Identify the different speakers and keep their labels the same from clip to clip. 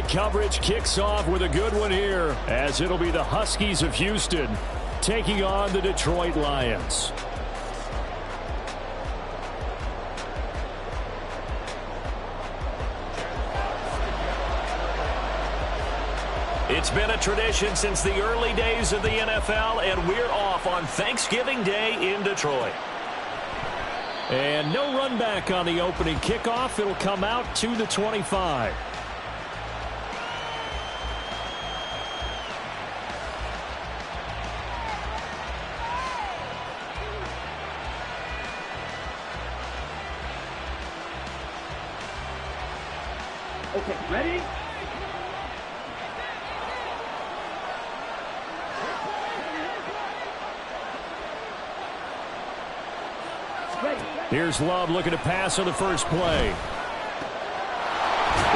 Speaker 1: Coverage kicks off with a good one here, as it'll be the Huskies of Houston taking on the Detroit Lions.
Speaker 2: It's been a tradition since the early days of the NFL, and we're off on Thanksgiving Day in Detroit.
Speaker 1: And no run back on the opening kickoff. It'll come out to the 25.
Speaker 3: Okay, ready?
Speaker 1: Here's Love looking to pass on the first play. He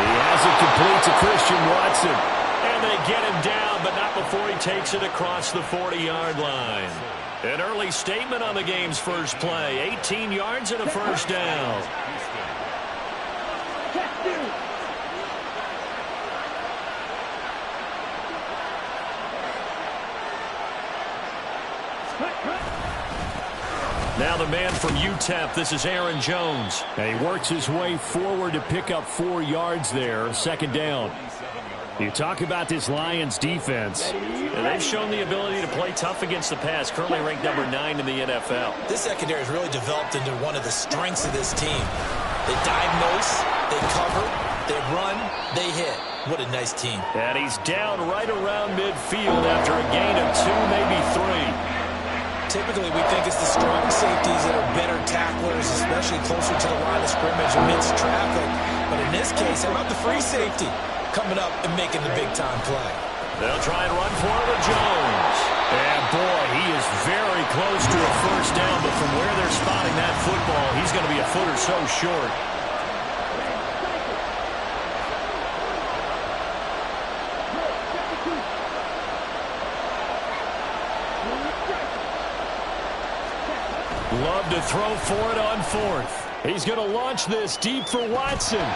Speaker 1: has it complete to Christian Watson.
Speaker 2: And they get him down, but not before he takes it across the 40-yard line. An early statement on the game's first play. 18 yards and a first down. Now the man from UTEP, this is Aaron Jones.
Speaker 1: And he works his way forward to pick up 4 yards there, second down. You talk about this Lions defense.
Speaker 2: And they've shown the ability to play tough against the pass, currently ranked number 9 in the NFL.
Speaker 4: This secondary has really developed into one of the strengths of this team. They diagnose, they cover, they run, they hit. What a nice team.
Speaker 2: And he's down right around midfield after a gain of 2, maybe 3.
Speaker 4: Typically, we think it's the strong safeties that are better tacklers, especially closer to the line of scrimmage amidst traffic. But in this case, how about the free safety coming up and making the big-time play?
Speaker 2: They'll try and run for it with Jones.
Speaker 1: And, boy, he is very close to a first down, but from where they're spotting that football, he's going to be a foot or so short. Love to throw for it on fourth. He's going to launch this deep for Watson.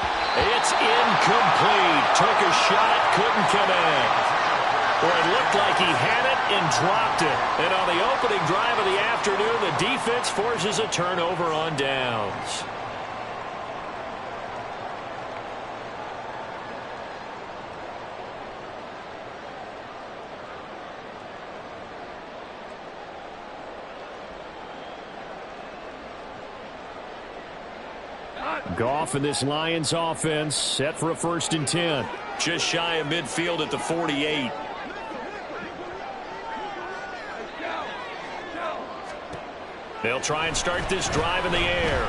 Speaker 2: It's incomplete. Took a shot, couldn't connect. Or it looked like he had it and dropped it. And on the opening drive of the afternoon, the defense forces a turnover on downs.
Speaker 1: Goff and this Lions offense set for a 1st and 10.
Speaker 2: Just shy of midfield at the 48. They'll try and start this drive in the air.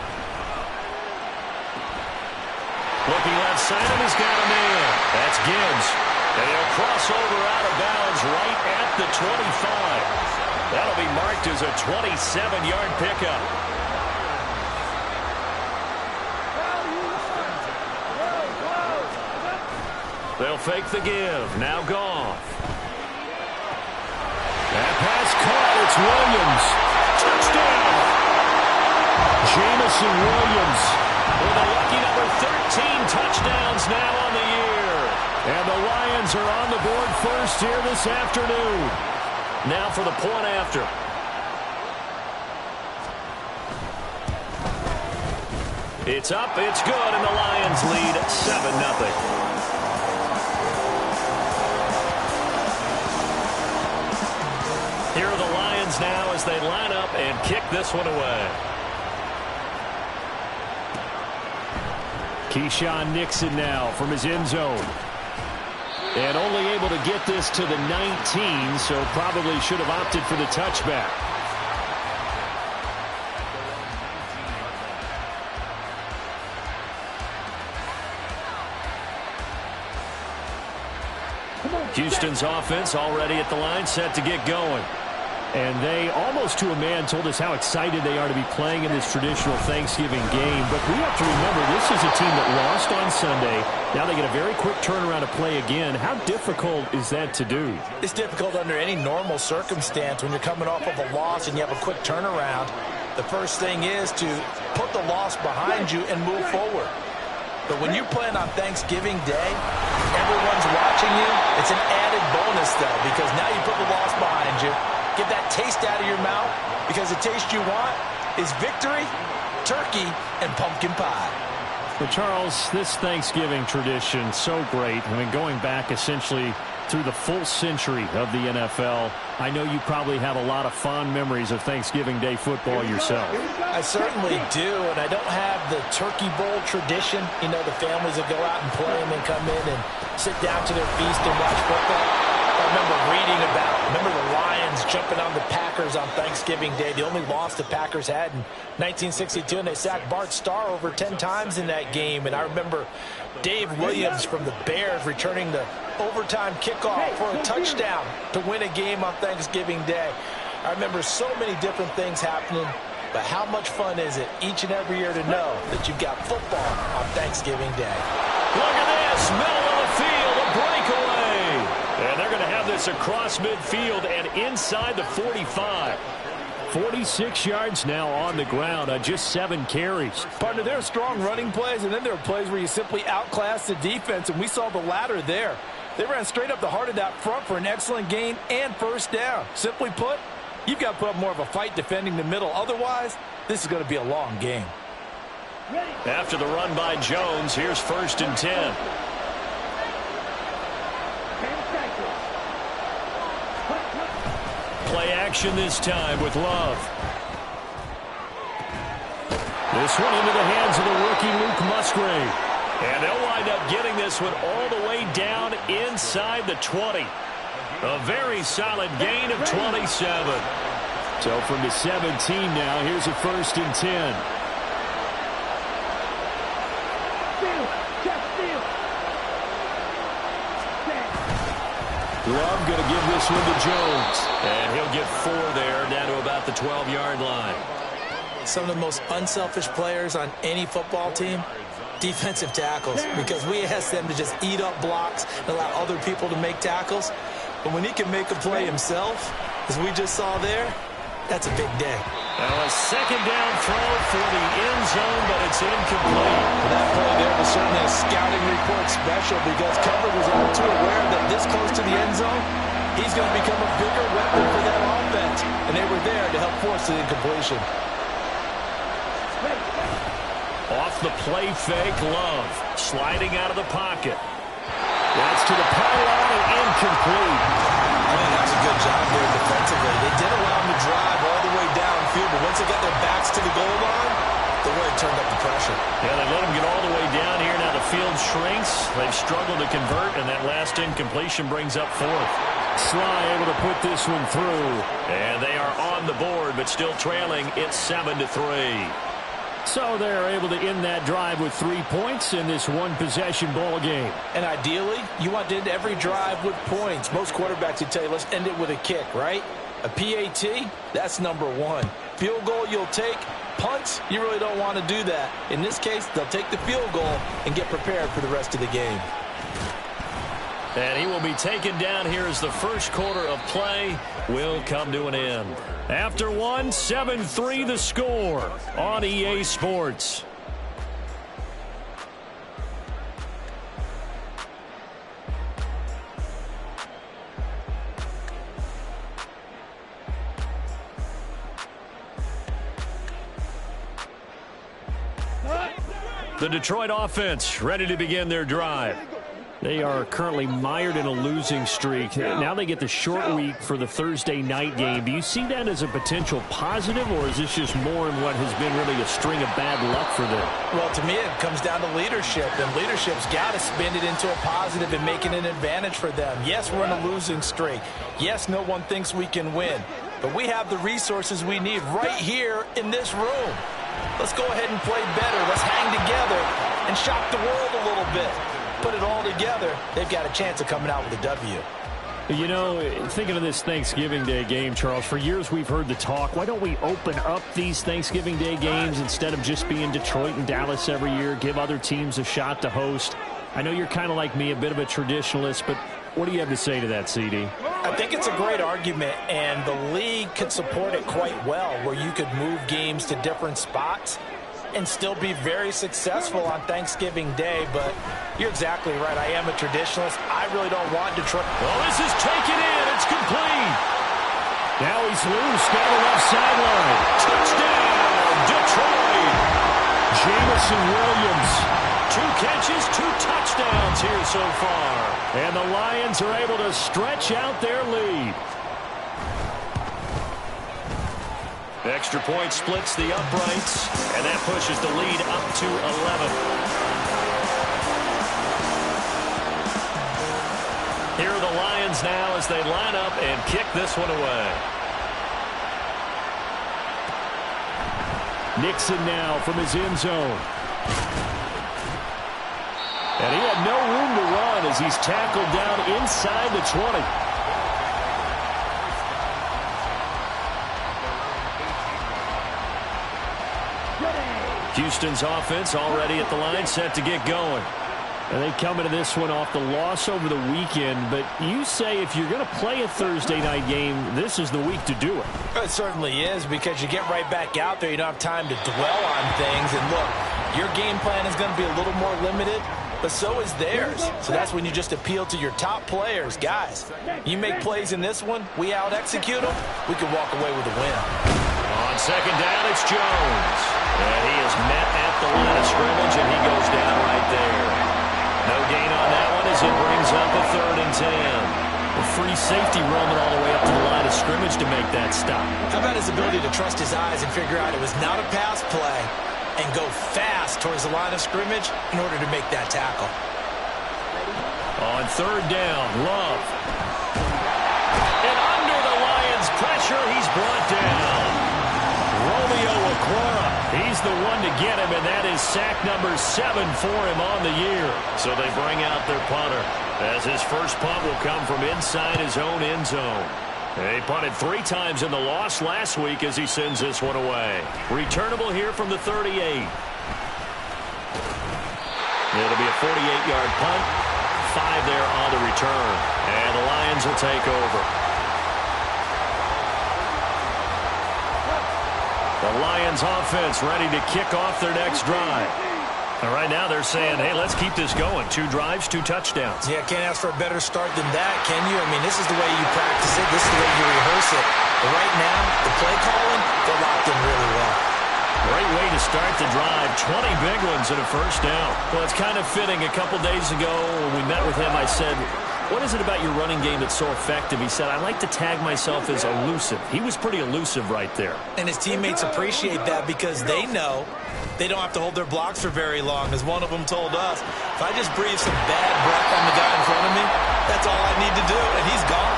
Speaker 2: Looking left side of his got a man. That's Gibbs. And he'll cross over out of bounds right at the 25. That'll be marked as a 27-yard pickup. They'll fake the give. Now Goff.
Speaker 1: That pass caught. It's Williams.
Speaker 2: Touchdown.
Speaker 1: Jamison Williams
Speaker 2: with a lucky number 13 touchdowns now on the year.
Speaker 1: And the Lions are on the board first here this afternoon.
Speaker 2: Now for the point after. It's up, it's good, and the Lions lead 7-0. Here are the Lions now as they line up and kick this one away.
Speaker 1: Keyshawn Nixon now from his end zone. And only able to get this to the 19, so probably should have opted for the touchback.
Speaker 2: Houston's offense already at the line, set to get going.
Speaker 1: And they, almost to a man, told us how excited they are to be playing in this traditional Thanksgiving game. But we have to remember, this is a team that lost on Sunday. Now they get a very quick turnaround to play again. How difficult is that to do?
Speaker 4: It's difficult under any normal circumstance when you're coming off of a loss and you have a quick turnaround. The first thing is to put the loss behind you and move forward. But when you're playing on Thanksgiving Day, everyone's watching you, it's an added bonus, though, because now you put the loss behind you. Get that taste out of your mouth, because the taste you want is victory, turkey, and pumpkin pie.
Speaker 1: But Charles, this Thanksgiving tradition, so great. I mean, going back essentially through the full century of the NFL, I know you probably have a lot of fond memories of Thanksgiving Day football yourself.
Speaker 4: I certainly do, and I don't have the Turkey Bowl tradition. You know, the families that go out and play and then come in and sit down to their feast and watch football. I remember reading the Lions jumping on the Packers on Thanksgiving Day. The only loss the Packers had in 1962, and they sacked Bart Starr over 10 times in that game. And I remember Dave Williams from the Bears returning the overtime kickoff for a touchdown to win a game on Thanksgiving Day. I remember so many different things happening, but how much fun is it each and every year to know that you've got football on Thanksgiving Day?
Speaker 2: Look at this, middle of the field, a breakaway. And they're going to have this across midfield and inside the 45.
Speaker 1: 46 yards now on the ground on just 7 carries.
Speaker 5: Partner, there are strong running plays, and then there are plays where you simply outclass the defense, and we saw the latter there. They ran straight up the heart of that front for an excellent gain and first down. Simply put, you've got to put up more of a fight defending the middle. Otherwise, this is going to be a long game.
Speaker 2: After the run by Jones, here's 1st and 10.
Speaker 1: Play action this time with Love. This one into the hands of the rookie Luke Musgrave.
Speaker 2: And they'll wind up getting this one all the way down inside the 20. A very solid gain of 27.
Speaker 1: So from the 17 now, here's a 1st and 10. Love going to give this one to Jones.
Speaker 2: And he'll get 4 there, down to about the 12-yard line.
Speaker 4: Some of the most unselfish players on any football team, defensive tackles, because we ask them to just eat up blocks and allow other people to make tackles. But when he can make a play himself, as we just saw there, that's a big day.
Speaker 2: Now a 2nd down throw for the end zone, but it's incomplete.
Speaker 5: That play there was certainly a scouting report special, because Cover was all too aware that this close to the end zone, he's going to become a bigger weapon for that offense. And they were there to help force the incompletion.
Speaker 2: Off the play fake, Love sliding out of the pocket.
Speaker 1: That's to the pylon and incomplete.
Speaker 4: I mean, that's a good job there defensively. They did allow him to drive all the way downfield, but once they got their backs to the goal line, they really turned up the pressure.
Speaker 2: Yeah, they let him get all the way down here. Now the field shrinks. They've struggled to convert, and that last incompletion brings up 4th.
Speaker 1: Sly able to put this one through.
Speaker 2: And they are on the board, but still trailing. It's 7-3.
Speaker 1: So they're able to end that drive with 3 points in this one-possession ball game.
Speaker 5: And ideally, you want to end every drive with points. Most quarterbacks would tell you, let's end it with a kick, right? A PAT, that's number 1. Field goal you'll take. Punts, you really don't want to do that. In this case, they'll take the field goal and get prepared for the rest of the game.
Speaker 2: And he will be taken down here as the first quarter of play will come to an end. After 1, 7-3 the score on EA Sports. The Detroit offense ready to begin their drive.
Speaker 1: They are currently mired in a losing streak. Now they get the short week for the Thursday night game. Do you see that as a potential positive, or is this just more in what has been really a string of bad luck for them?
Speaker 5: Well, to me, it comes down to leadership, and leadership's got to spin it into a positive and make it an advantage for them. Yes, we're in a losing streak. Yes, no one thinks we can win, but we have the resources we need right here in this room. Let's go ahead and play better. Let's hang together and shock the world a little bit. Put it all together, they've got a chance of coming out with a W.
Speaker 1: You know, thinking of this Thanksgiving Day game, Charles, for years we've heard the talk, why don't we open up these Thanksgiving Day games instead of just being Detroit and Dallas every year, give other teams a shot to host? I know you're kind of like me, a bit of a traditionalist, but what do you have to say to that, CD?
Speaker 5: I think it's a great argument, and the league could support it quite well, where you could move games to different spots. and still be very successful on Thanksgiving Day. But you're exactly right. I am a traditionalist. I really don't want Detroit.
Speaker 1: Oh, this is taken in. It's complete. Now he's loose down the left sideline.
Speaker 2: Touchdown, Detroit.
Speaker 1: Jamison Williams.
Speaker 2: 2 catches, 2 touchdowns here so far.
Speaker 1: And the Lions are able to stretch out their lead.
Speaker 2: Extra point splits the uprights, and that pushes the lead up to 11. Here are the Lions now as they line up and kick this one away.
Speaker 1: Nixon now from his end zone. And he had no room to run as he's tackled down inside the 20. Houston's offense already at the line, set to get going. And they come into this one off the loss over the weekend, but you say if you're going to play a Thursday night game, this is the week to do it.
Speaker 5: It certainly is, because you get right back out there. You don't have time to dwell on things. And look, your game plan is going to be a little more limited, but so is theirs. So that's when you just appeal to your top players. Guys, you make plays in this one, we out-execute them, we can walk away with a win.
Speaker 2: On second down, it's Jones. And he is met at the line of scrimmage, and he goes down right there. No gain on that one as it brings up a 3rd and 10.
Speaker 1: A free safety roaming all the way up to the line of scrimmage to make that stop.
Speaker 5: How about his ability to trust his eyes and figure out it was not a pass play and go fast towards the line of scrimmage in order to make that tackle.
Speaker 1: On 3rd down, Love.
Speaker 2: And under the Lions' pressure, he's brought down.
Speaker 1: Romeo Okwara, he's the one to get him, and that is sack number 7 for him on the year.
Speaker 2: So they bring out their punter, as his first punt will come from inside his own end zone. He punted 3 times in the loss last week as he sends this one away. Returnable here from the 38. It'll be a 48-yard punt, 5 there on the return, and the Lions will take over. The Lions offense ready to kick off their next drive. And right now they're saying, hey, let's keep this going. 2 drives, 2 touchdowns.
Speaker 5: Yeah, can't ask for a better start than that, can you? I mean, this is the way you practice it. This is the way you rehearse it. But right now, the play calling, they're locked in really well.
Speaker 1: Great way to start the drive. 20 big ones and a first down. Well, it's kind of fitting. A couple days ago when we met with him, I said, what is it about your running game that's so effective? He said, I like to tag myself as elusive. He was pretty elusive right there.
Speaker 5: And his teammates appreciate that because they know they don't have to hold their blocks for very long. As one of them told us, if I just breathe some bad breath on the guy in front of me, that's all I need to do, and he's gone.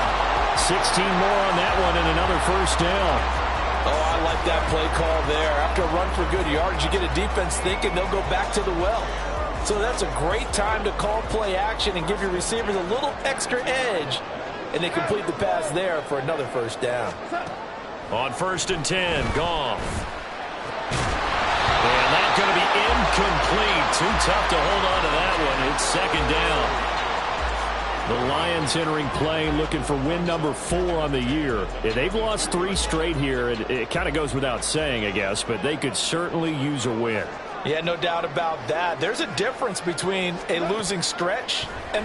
Speaker 1: 16 more on that one and another first down.
Speaker 5: Oh, I like that play call there. After a run for good yardage, you get a defense thinking they'll go back to the well. So that's a great time to call play action and give your receivers a little extra edge. And they complete the pass there for another first down.
Speaker 2: On 1st and 10, Goff. And that's going to be incomplete. Too tough to hold on to that one. It's 2nd down.
Speaker 1: The Lions entering play looking for win number 4 on the year. Yeah, they've lost 3 straight here. It kind of goes without saying, I guess, but they could certainly use a win.
Speaker 5: Yeah, no doubt about that. There's a difference between a losing stretch and a